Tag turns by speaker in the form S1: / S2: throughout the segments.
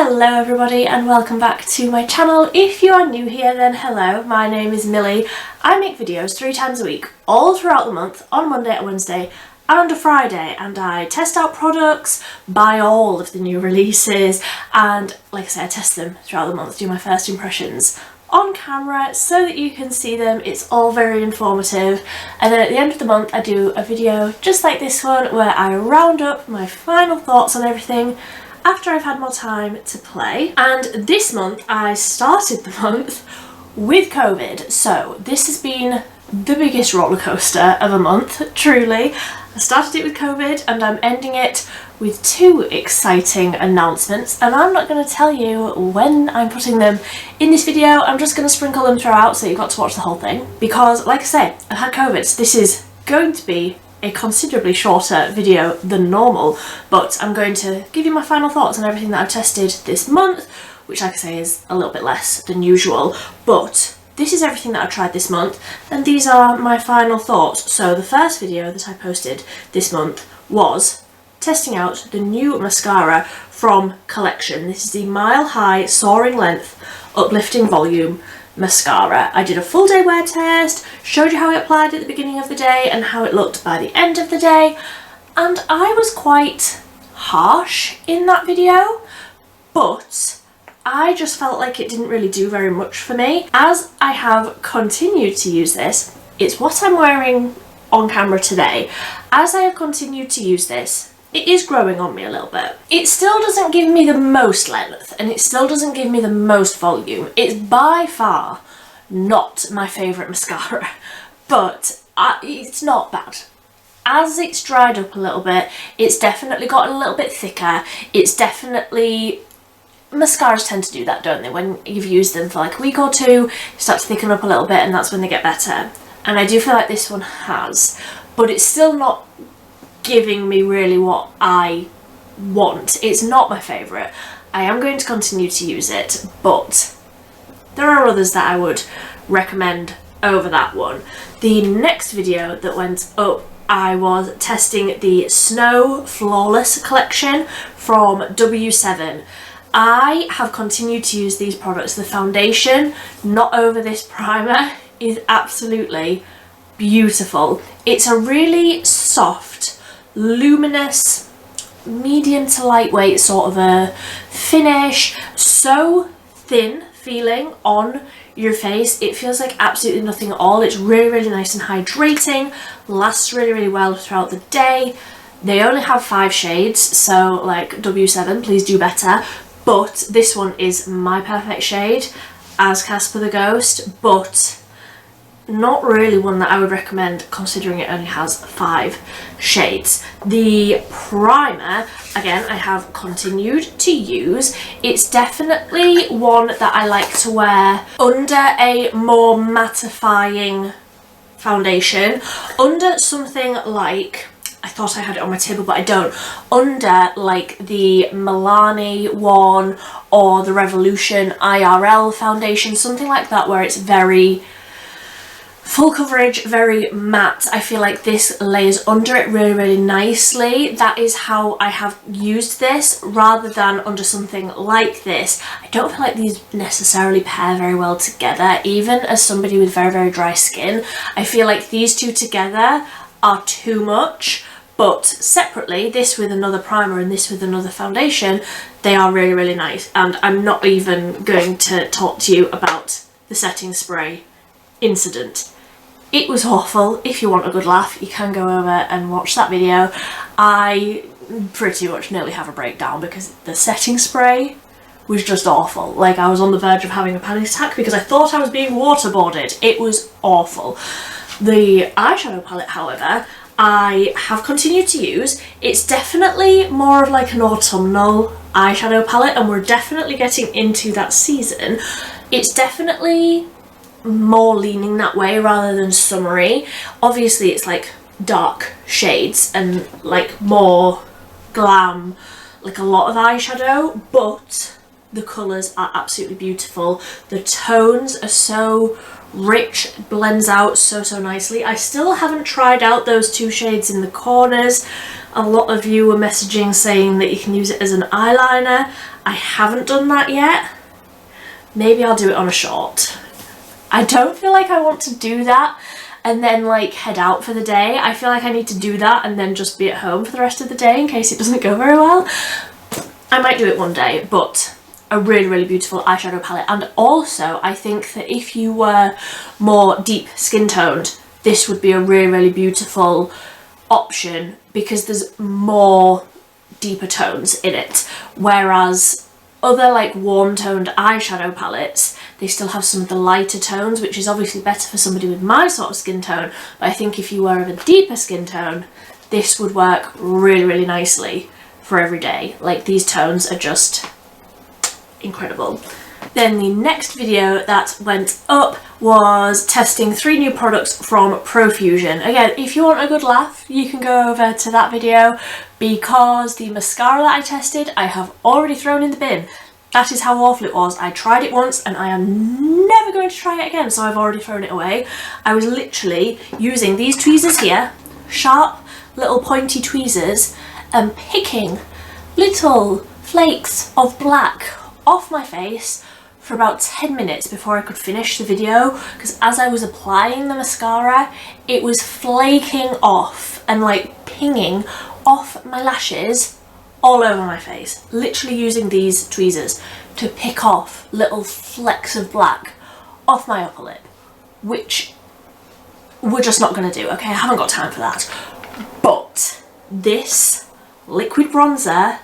S1: Hello everybody and welcome back to my channel. If you are new here then hello, my name is Millie. I make videos 3 times a week, all throughout the month, on Monday and Wednesday and on a Friday, and I test out products, buy all of the new releases, and like I said, I test them throughout the month, do my first impressions on camera so that you can see them. It's all very informative, and then at the end of the month I do a video just like this one where I round up my final thoughts on everything after I've had more time to play. And this month I started the month with COVID, so this has been the biggest roller coaster of a month, truly. I started it with COVID and I'm ending it with 2 exciting announcements, and I'm not going to tell you when I'm putting them in this video. I'm just going to sprinkle them throughout so you've got to watch the whole thing, because like I say, I've had COVID, so this is going to be a considerably shorter video than normal, but I'm going to give you my final thoughts on everything that I've tested this month, which like I say is a little bit less than usual, but this is everything that I've tried this month and these are my final thoughts. So the first video that I posted this month was testing out the new mascara from Collection. This is the Mile High Soaring Length Uplifting Volume mascara. I did a full day wear test, showed you how it applied at the beginning of the day and how it looked by the end of the day, and I was quite harsh in that video, but I just felt like it didn't really do very much for me. As I have continued to use this, it's what I'm wearing on camera today. As I have continued to use this, it is growing on me a little bit. It still doesn't give me the most length and it still doesn't give me the most volume. It's by far not my favourite mascara, but it's not bad. As it's dried up a little bit, it's definitely gotten a little bit thicker. It's definitely... Mascaras tend to do that, don't they? When you've used them for like a week or two, you start to thicken up a little bit and that's when they get better. And I do feel like this one has, but it's still not giving me really what I want. It's not my favourite. I am going to continue to use it, but there are others that I would recommend over that one. The next video that went up, I was testing the Snow Flawless collection from W7. I have continued to use these products. The foundation, not over this primer, is absolutely beautiful. It's a really soft, luminous, medium to lightweight sort of a finish. So thin feeling on your face. It feels like absolutely nothing at all. It's really, really nice and hydrating. Lasts really, really well throughout the day. They only have 5 shades, so like W7, please do better. But this one is my perfect shade, as Casper the Ghost, but not really one that I would recommend considering it only has 5 shades. The primer, again, I have continued to use. It's definitely one that I like to wear under a more mattifying foundation, under something like... I thought I had it on my table, but I don't. Under like the Milani one or the Revolution IRL foundation, something like that, where it's very full coverage, very matte. I feel like this layers under it really, really nicely. That is how I have used this, rather than under something like this. I don't feel like these necessarily pair very well together, even as somebody with very, very dry skin. I feel like these two together are too much. But separately, this with another primer and this with another foundation, they are really, really nice. And I'm not even going to talk to you about the setting spray incident. It was awful. If you want a good laugh, you can go over and watch that video. I pretty much nearly have a breakdown because the setting spray was just awful. Like, I was on the verge of having a panic attack because I thought I was being waterboarded. It was awful. The eyeshadow palette, however, I have continued to use. It's definitely more of like an autumnal eyeshadow palette, and we're definitely getting into that season. It's definitely more leaning that way rather than summery. Obviously it's like dark shades and like more glam, like a lot of eyeshadow, but the colours are absolutely beautiful. The tones are so rich, blends out so nicely. I still haven't tried out those 2 shades in the corners. A lot of you were messaging saying that you can use it as an eyeliner. I haven't done that yet. Maybe I'll do it on a short. I don't feel like I want to do that and then like head out for the day. I feel like I need to do that and then just be at home for the rest of the day in case it doesn't go very well. I might do it one day, but a really, really beautiful eyeshadow palette. And also I think that if you were more deep skin toned, this would be a really, really beautiful option because there's more deeper tones in it. Whereas other like warm toned eyeshadow palettes, they still have some of the lighter tones, which is obviously better for somebody with my sort of skin tone. But I think if you were of a deeper skin tone, this would work really, really nicely for every day. Like these tones are just incredible. Then the next video that went up was testing 3 new products from Profusion. Again, if you want a good laugh, you can go over to that video because the mascara that I tested, I have already thrown in the bin. That is how awful it was. I tried it once and I am never going to try it again, so I've already thrown it away. I was literally using these tweezers here, sharp little pointy tweezers, and picking little flakes of black off my face for about 10 minutes before I could finish the video, because as I was applying the mascara, it was flaking off and like pinging off my lashes all over my face. Literally using these tweezers to pick off little flecks of black off my upper lip, which we're just not going to do, okay? I haven't got time for that. But this liquid bronzer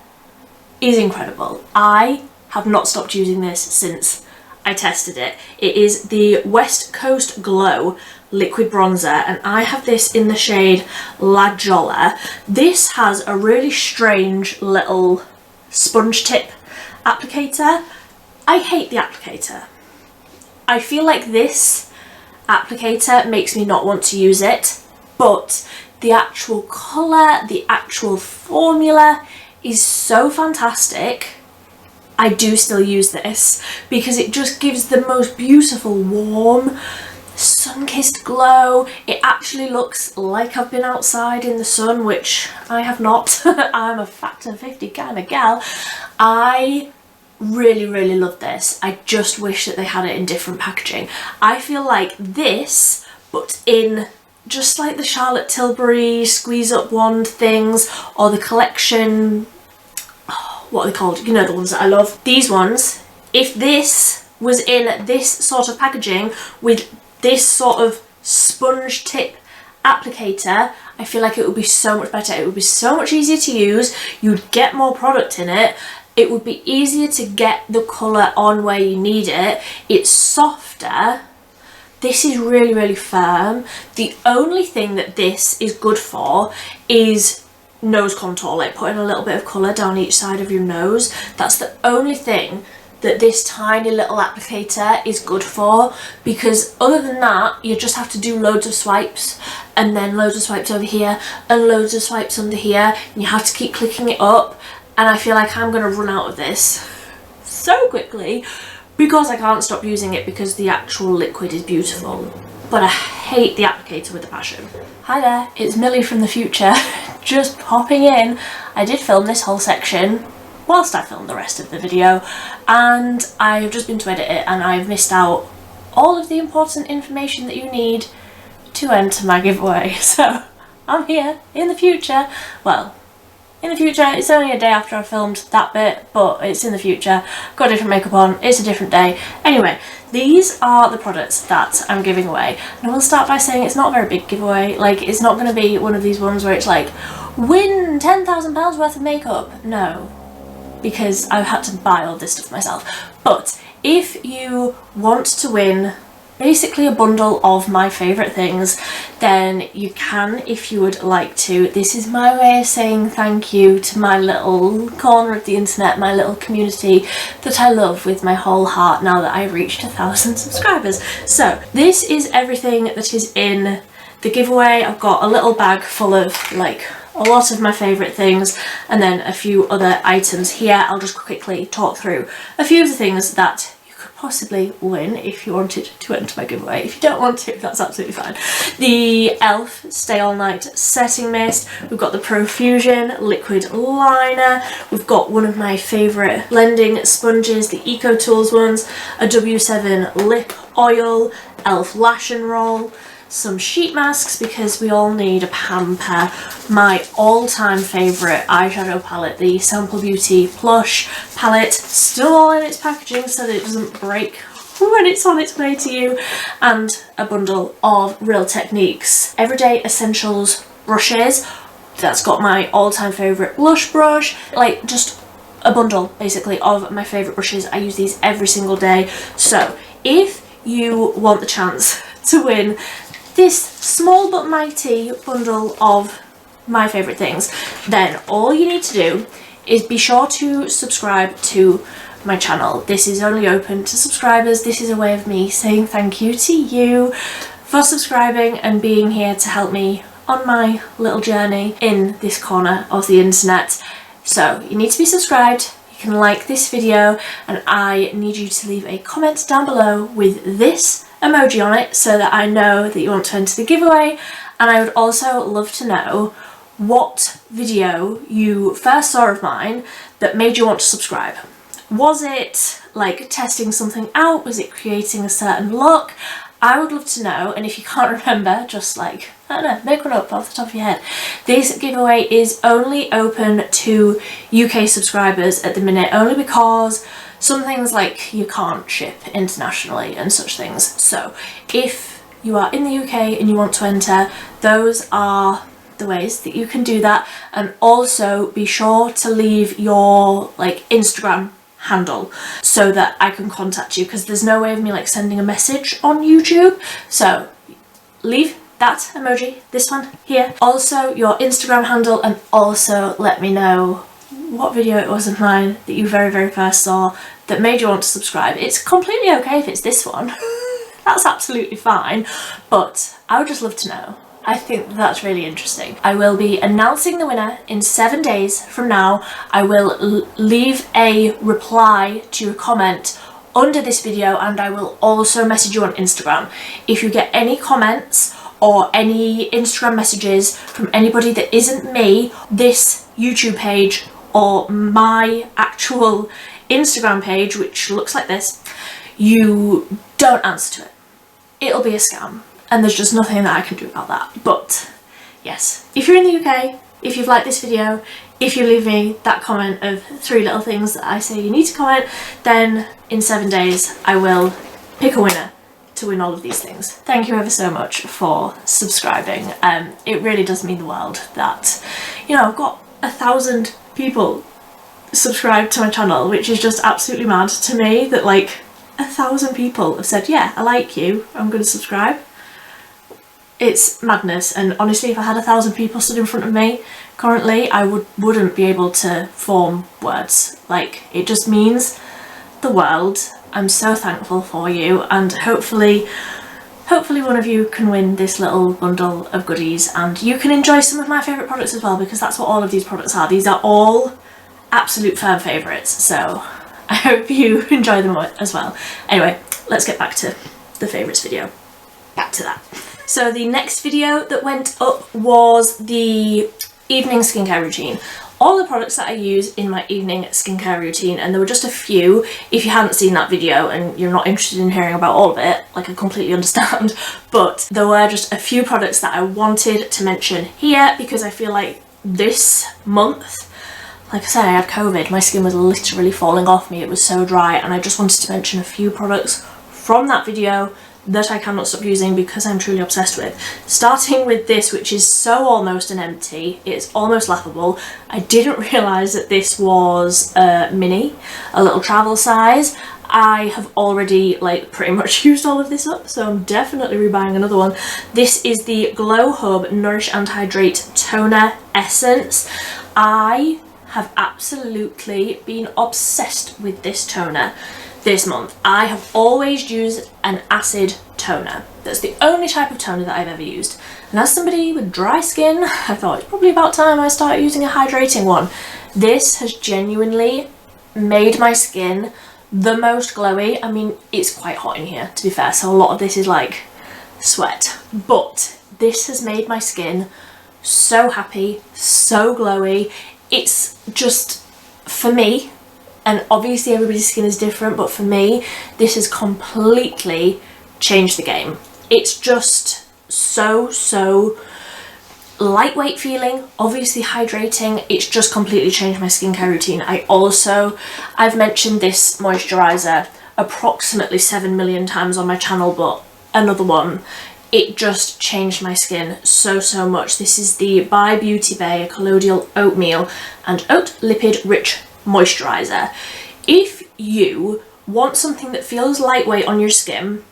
S1: is incredible. I have not stopped using this since I tested it. It is the West Coast Glow liquid bronzer and I have this in the shade La Jolla. This has a really strange little sponge tip applicator. I hate the applicator. I feel like this applicator makes me not want to use it, but the actual colour, the actual formula is so fantastic. I do still use this because it just gives the most beautiful warm sun-kissed glow. It actually looks like I've been outside in the sun, which I have not. I'm a factor 50 kind of gal. I really, really love this. I just wish that they had it in different packaging. I feel like this, but in just like the Charlotte Tilbury squeeze up wand things or the collection, what are they called? You know, the ones that I love. These ones, if this was in this sort of packaging with this sort of sponge tip applicator, I feel like it would be so much better. It would be so much easier to use. You'd get more product in it. It would be easier to get the colour on where you need it. It's softer. This is really, really firm. The only thing that this is good for is nose contour, like putting a little bit of colour down each side of your nose. That's the only thing that this tiny little applicator is good for, because other than that you just have to do loads of swipes and then loads of swipes over here and loads of swipes under here, and you have to keep clicking it up, and I feel like I'm going to run out of this so quickly because I can't stop using it because the actual liquid is beautiful. But I hate the applicator with a passion. Hi there, it's Millie from the future, just popping in. I did film this whole section whilst I filmed the rest of the video, and I've just been to edit it and I've missed out all of the important information that you need to enter my giveaway. So I'm here in the future. Well, in the future, it's only a day after I filmed that bit, but it's in the future. Got different makeup on, it's a different day. Anyway, these are the products that I'm giving away. And I will start by saying it's not a very big giveaway. Like, it's not going to be one of these ones where it's like, win £10,000 worth of makeup. No, because I've had to buy all this stuff myself. But if you want to win basically a bundle of my favourite things, then you can if you would like to. This is my way of saying thank you to my little corner of the internet, my little community that I love with my whole heart now that I've reached 1,000 subscribers. So this is everything that is in the giveaway. I've got a little bag full of like a lot of my favourite things and then a few other items here. I'll just quickly talk through a few of the things that could possibly win if you wanted to enter my giveaway. If you don't want to, that's absolutely fine. The e.l.f. Stay All Night Setting Mist. We've got the Profusion Liquid Liner. We've got one of my favourite blending sponges, the Eco Tools ones, a W7 lip oil, e.l.f. Lash and Roll, some sheet masks because we all need a pamper, my all-time favourite eyeshadow palette, the Sample Beauty Plush palette, still all in its packaging so that it doesn't break when it's on its way to you, and a bundle of Real Techniques Everyday Essentials brushes. That's got my all-time favourite blush brush, like just a bundle basically of my favourite brushes. I use these every single day. So if you want the chance to win this small but mighty bundle of my favourite things, then all you need to do is be sure to subscribe to my channel. This is only open to subscribers. This is a way of me saying thank you to you for subscribing and being here to help me on my little journey in this corner of the internet. So you need to be subscribed, you can like this video, and I need you to leave a comment down below with this emoji on it so that I know that you want to enter the giveaway. And I would also love to know what video you first saw of mine that made you want to subscribe. Was it like testing something out? Was it creating a certain look? I would love to know, and if you can't remember, just like, I don't know, make one up off the top of your head. This giveaway is only open to UK subscribers at the minute, only because some things like you can't ship internationally and such things. So if you are in the UK and you want to enter, those are the ways that you can do that. And also be sure to leave your like Instagram handle so that I can contact you, because there's no way of me like sending a message on YouTube. So leave that emoji, this one here, also your Instagram handle, and also let me know what video it was of mine that you very first saw that made you want to subscribe. It's completely okay if it's this one. That's absolutely fine, but I would just love to know. I think that's really interesting. I will be announcing the winner in 7 days from now. I will leave a reply to your comment under this video, and I will also message you on Instagram. If you get any comments or any Instagram messages from anybody that isn't me, this YouTube page or my actual Instagram page, which looks like this, you don't answer to it. It'll be a scam. And there's just nothing that I can do about that. But yes, if you're in the UK, if you've liked this video, if you leave me that comment of 3 little things that I say you need to comment, then in 7 days I will pick a winner to win all of these things. Thank you ever so much for subscribing. It really does mean the world that, you know, I've got 1,000 people subscribed to my channel, which is just absolutely mad to me that like 1,000 people have said, yeah, I like you, I'm going to subscribe. It's madness, and honestly if I had 1,000 people stood in front of me currently, I wouldn't be able to form words. Like, it just means the world. I'm so thankful for you, and hopefully one of you can win this little bundle of goodies, and you can enjoy some of my favourite products as well, because that's what all of these products are. These are all absolute firm favourites, so I hope you enjoy them as well. Anyway, let's get back to the favourites video. Back to that. So the next video that went up was the evening skincare routine. All the products that I use in my evening skincare routine, and there were just a few. If you hadn't seen that video and you're not interested in hearing about all of it, like I completely understand, but there were just a few products that I wanted to mention here because I feel like this month, like I said, I had COVID, my skin was literally falling off me, it was so dry, and I just wanted to mention a few products from that video that I cannot stop using because I'm truly obsessed with. Starting with this, which is so almost an empty, it's almost laughable. I didn't realise that this was a mini, a little travel size. I have already like pretty much used all of this up, so I'm definitely rebuying another one. This is the Glow Hub Nourish and Hydrate Toner Essence. I have absolutely been obsessed with this toner this month. I have always used an acid toner. That's the only type of toner that I've ever used. And as somebody with dry skin, I thought it's probably about time I started using a hydrating one. This has genuinely made my skin the most glowy. I mean, it's quite hot in here, to be fair, so a lot of this is like sweat, but this has made my skin so happy, so glowy. It's just, for me, and obviously everybody's skin is different, but for me, this has completely changed the game. It's just so lightweight feeling, obviously hydrating. It's just completely changed my skincare routine. I've mentioned this moisturiser approximately 7 million times on my channel, but another one, it just changed my skin so much. This is the by Beauty Bay Colloidal Oatmeal and Oat Lipid Rich Moisturiser. If you want something that feels lightweight on your skin,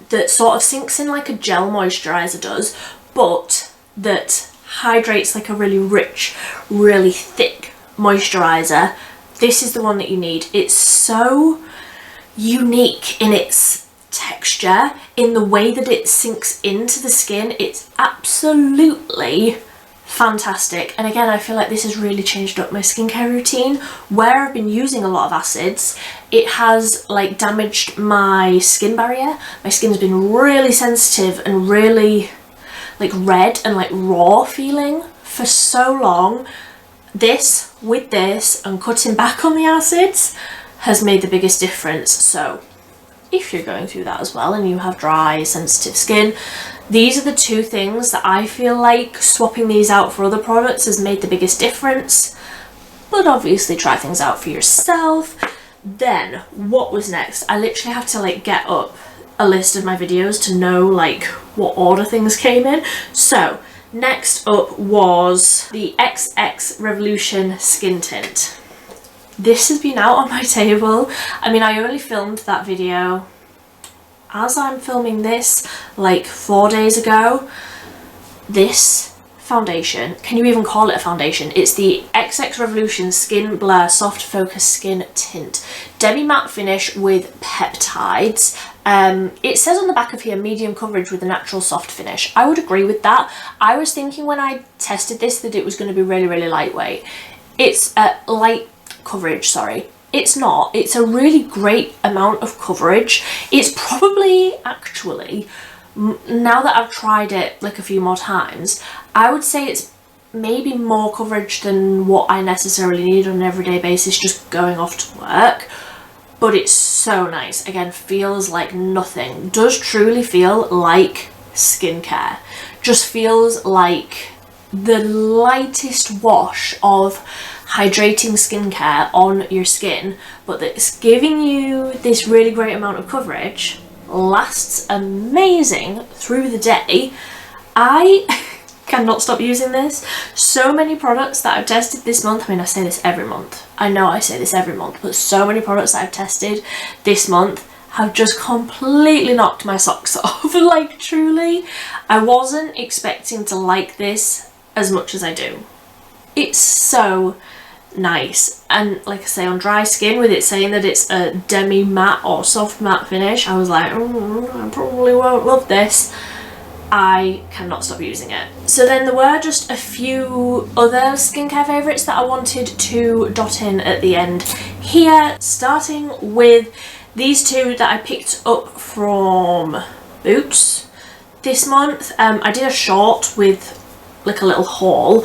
S1: that sort of sinks in like a gel moisturiser does, but that hydrates like a really rich, really thick moisturiser, this is the one that you need. It's so unique in its texture, in the way that it sinks into the skin. It's absolutely fantastic. And again, I feel like this has really changed up my skincare routine. Where I've been using a lot of acids, it has like damaged my skin barrier. My skin's been really sensitive and really like red and like raw feeling for so long. This, with this and cutting back on the acids, has made the biggest difference. So if you're going through that as well and you have dry, sensitive skin, these are the two things that I feel like swapping these out for other products has made the biggest difference. But obviously try things out for yourself. Then what was next? I literally have to like get up a list of my videos to know like what order things came in. So next up was the XX Revolution Skin Tint. This has been out on my table. I mean, I only filmed that video as I'm filming this like 4 days ago. This foundation, can you even call it a foundation? It's the XX Revolution Skin Blur Soft Focus Skin Tint. Demi matte finish with peptides. It says on the back of here, medium coverage with a natural soft finish. I would agree with that. I was thinking when I tested this that it was going to be really lightweight. It's light coverage, sorry. It's not. It's a really great amount of coverage. It's probably actually, now that I've tried it like a few more times, I would say it's maybe more coverage than what I necessarily need on an everyday basis just going off to work. But it's so nice. Again, feels like nothing. Does truly feel like skincare. Just feels like the lightest wash of hydrating skincare on your skin, but that's giving you this really great amount of coverage, lasts amazing through the day. I cannot stop using this. So many products that I've tested this month, I mean I say this every month, I know I say this every month, but so many products that I've tested this month have just completely knocked my socks off. Like truly, I wasn't expecting to like this as much as I do. It's so nice, and like I say, on dry skin, with it saying that it's a demi matte or soft matte finish, I was like, I probably won't love this. I cannot stop using it. So then there were just a few other skincare favourites that I wanted to dot in at the end here, starting with these two that I picked up from Boots this month. I did a short with like a little haul.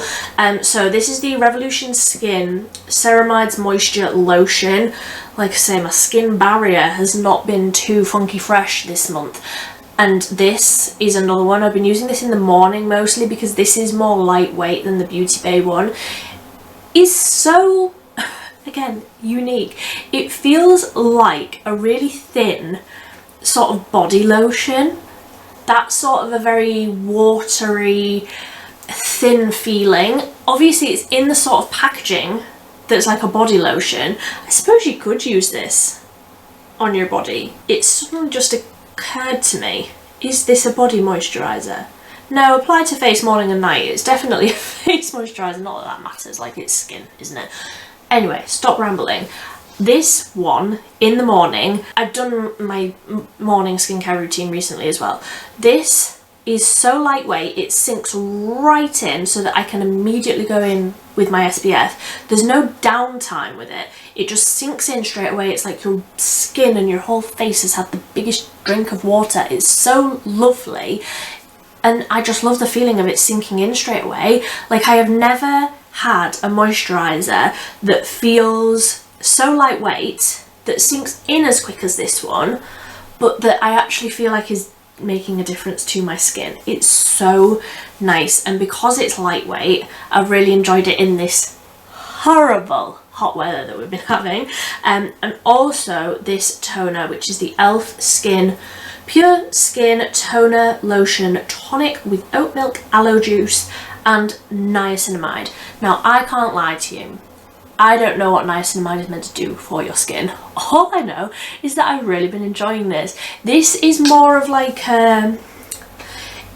S1: So this is the Revolution Skin Ceramides Moisture Lotion. Like I say, my skin barrier has not been too funky fresh this month. And this is another one. I've been using this in the morning mostly because this is more lightweight than the Beauty Bay one. It's so, again, unique. It feels like a really thin sort of body lotion. That's sort of a very watery, thin feeling. Obviously it's in the sort of packaging that's like a body lotion. I suppose you could use this on your body. It suddenly just occurred to me, is this a body moisturiser? No, apply to face morning and night. It's definitely a face moisturiser, not that that matters, like it's skin, isn't it? Anyway, stop rambling. This one in the morning, I've done my morning skincare routine recently as well. This is so lightweight, it sinks right in so that I can immediately go in with my SPF. There's no downtime with it. It just sinks in straight away. It's like your skin and your whole face has had the biggest drink of water. It's so lovely. And I just love the feeling of it sinking in straight away. Like, I have never had a moisturiser that feels so lightweight, that sinks in as quick as this one, but that I actually feel like is making a difference to my skin. It's so nice, and because it's lightweight, I've really enjoyed it in this horrible hot weather that we've been having. And also this toner, which is the e.l.f. Skin Pure Skin Toner Lotion Tonic with oat milk, aloe juice and niacinamide. Now, I can't lie to you, I don't know what niacinamide is meant to do for your skin. All I know is that I've really been enjoying this. This is more of like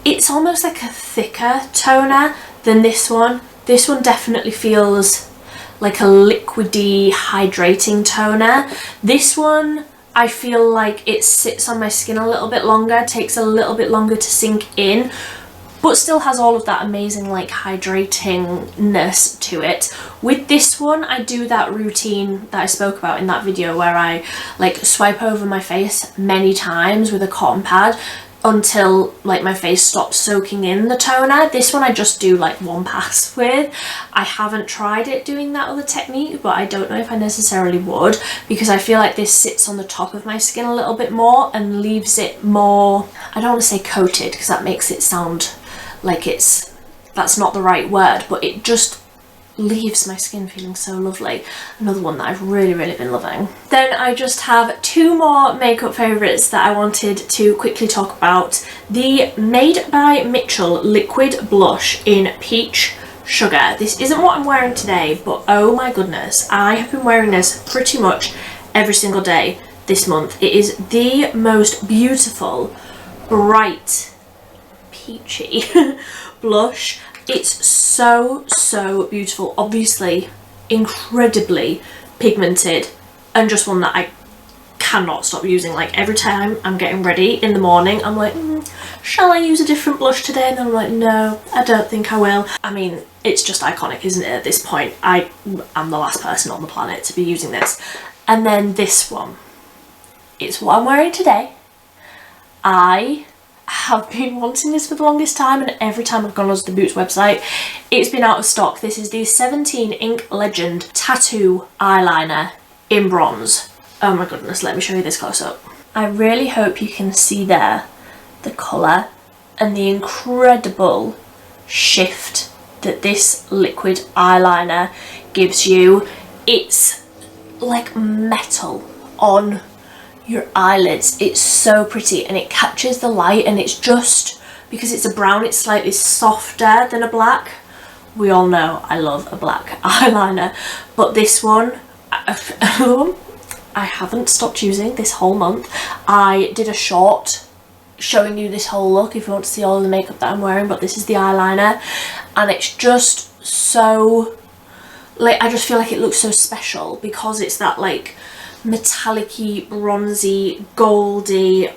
S1: it's almost like a thicker toner than this one. This one definitely feels like a liquidy, hydrating toner. This one, I feel like it sits on my skin a little bit longer, takes a little bit longer to sink in, but still has all of that amazing like hydratingness to it. With this one, I do that routine that I spoke about in that video where I like swipe over my face many times with a cotton pad until like my face stops soaking in the toner. This one I just do like one pass with. I haven't tried it doing that other technique, but I don't know if I necessarily would, because I feel like this sits on the top of my skin a little bit more and leaves it more, I don't want to say coated because that makes it sound like that's not the right word, but it just leaves my skin feeling so lovely. Another one that I've really been loving. Then I just have two more makeup favourites that I wanted to quickly talk about. The Made by Mitchell Liquid Blush in Peach Sugar. This isn't what I'm wearing today, but oh my goodness, I have been wearing this pretty much every single day this month. It is the most beautiful, bright, peachy blush. It's so beautiful, obviously incredibly pigmented, and just one that I cannot stop using. Like, every time I'm getting ready in the morning, I'm like, shall I use a different blush today? And then I'm like, no, I don't think I will. I mean, it's just iconic, isn't it, at this point? I am the last person on the planet to be using this. And then this one, it's what I'm wearing today. I have been wanting this for the longest time, and every time I've gone onto the Boots website, it's been out of stock. This is the 17 Ink Legend Tattoo Eyeliner in bronze. Oh my goodness, let me show you this close up. I really hope you can see there the colour and the incredible shift that this liquid eyeliner gives you. It's like metal on your eyelids. It's so pretty, and it catches the light, and it's just, because it's a brown, it's slightly softer than a black. We all know I love a black eyeliner, but this one, I haven't stopped using this whole month. I did a short showing you this whole look if you want to see all the makeup that I'm wearing, but this is the eyeliner, and it's just so, like, I just feel like it looks so special because it's that like metallic-y, bronzy, goldy.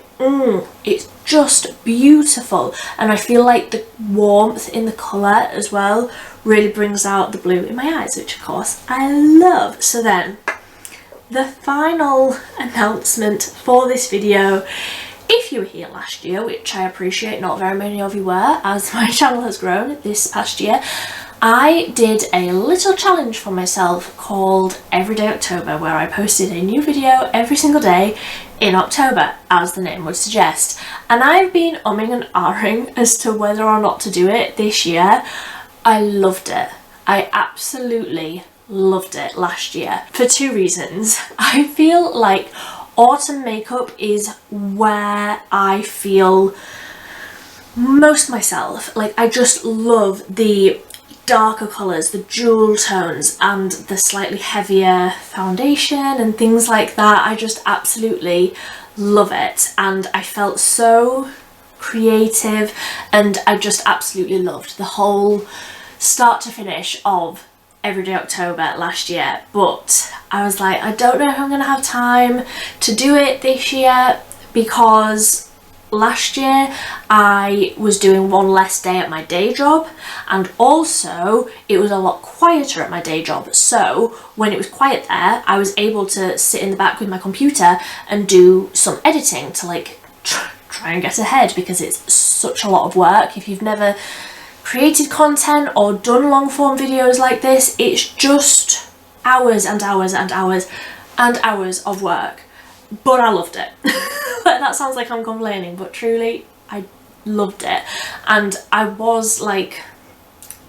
S1: It's just beautiful, and I feel like the warmth in the colour as well really brings out the blue in my eyes, which of course I love. So then, the final announcement for this video. If you were here last year, which I appreciate not very many of you were, as my channel has grown this past year, I did a little challenge for myself called Everyday October, where I posted a new video every single day in October, as the name would suggest. And I've been umming and ahhing as to whether or not to do it this year. I loved it. I absolutely loved it last year for two reasons. I feel like autumn makeup is where I feel most myself. Like, I just love the darker colours, the jewel tones, and the slightly heavier foundation and things like that. I just absolutely love it, and I felt so creative, and I just absolutely loved the whole start to finish of Everyday October last year. But I was like, I don't know if I'm gonna have time to do it this year, because last year I was doing one less day at my day job, and also it was a lot quieter at my day job, so when it was quiet there I was able to sit in the back with my computer and do some editing to like try and get ahead, because it's such a lot of work. If you've never created content or done long form videos like this, it's just hours and hours and hours and hours of work, but I loved it. That sounds like I'm complaining, but truly I loved it. And I was like,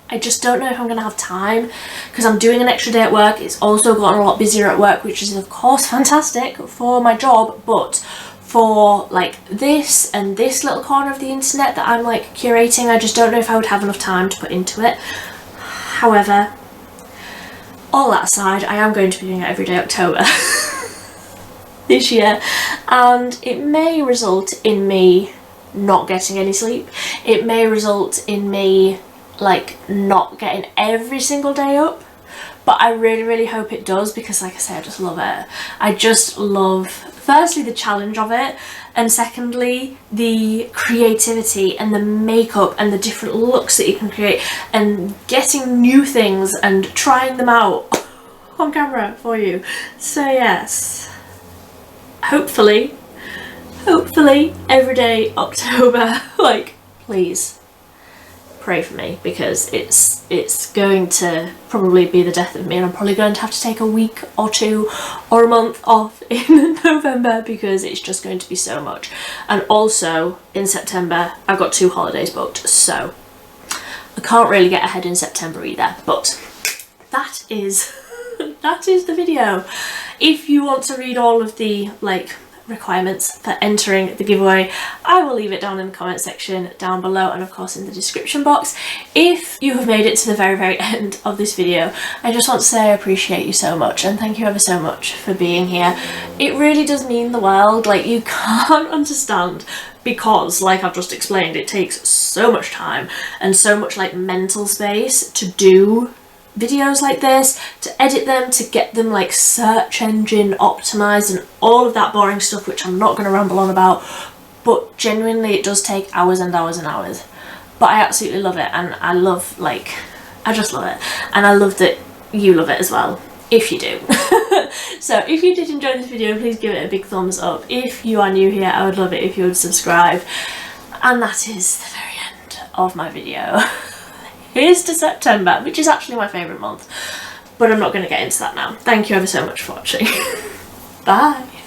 S1: I just don't know if I'm gonna have time, because I'm doing an extra day at work. It's also gotten a lot busier at work, which is of course fantastic for my job, but for like this and this little corner of the internet that I'm like curating, I just don't know if I would have enough time to put into it. However, all that aside, I am going to be doing it every day October this year, and it may result in me not getting any sleep. It may result in me like not getting every single day up, but I really hope it does, because like I say, I just love it. I just love, firstly, the challenge of it, and secondly, the creativity and the makeup and the different looks that you can create, and getting new things and trying them out on camera for you. So yes, hopefully every day October, like, please pray for me, because it's going to probably be the death of me, and I'm probably going to have to take a week or two or a month off in November, because it's just going to be so much. And also in September I've got 2 holidays booked, so I can't really get ahead in September either. But that is the video. If you want to read all of the like requirements for entering the giveaway, I will leave it down in the comment section down below, and of course in the description box. If you have made it to the very end of this video, I just want to say I appreciate you so much, and thank you ever so much for being here. It really does mean the world. Like, you can't understand, because like I've just explained, it takes so much time and so much like mental space to do videos like this, to edit them, to get them like search engine optimized and all of that boring stuff, which I'm not going to ramble on about, but genuinely it does take hours and hours and hours. But I absolutely love it, and I love, like, I just love it, and I love that you love it as well, if you do. So if you did enjoy this video, please give it a big thumbs up. If you are new here, I would love it if you would subscribe. And that is the very end of my video. Here's to September, which is actually my favourite month, but I'm not going to get into that now. Thank you ever so much for watching. Bye!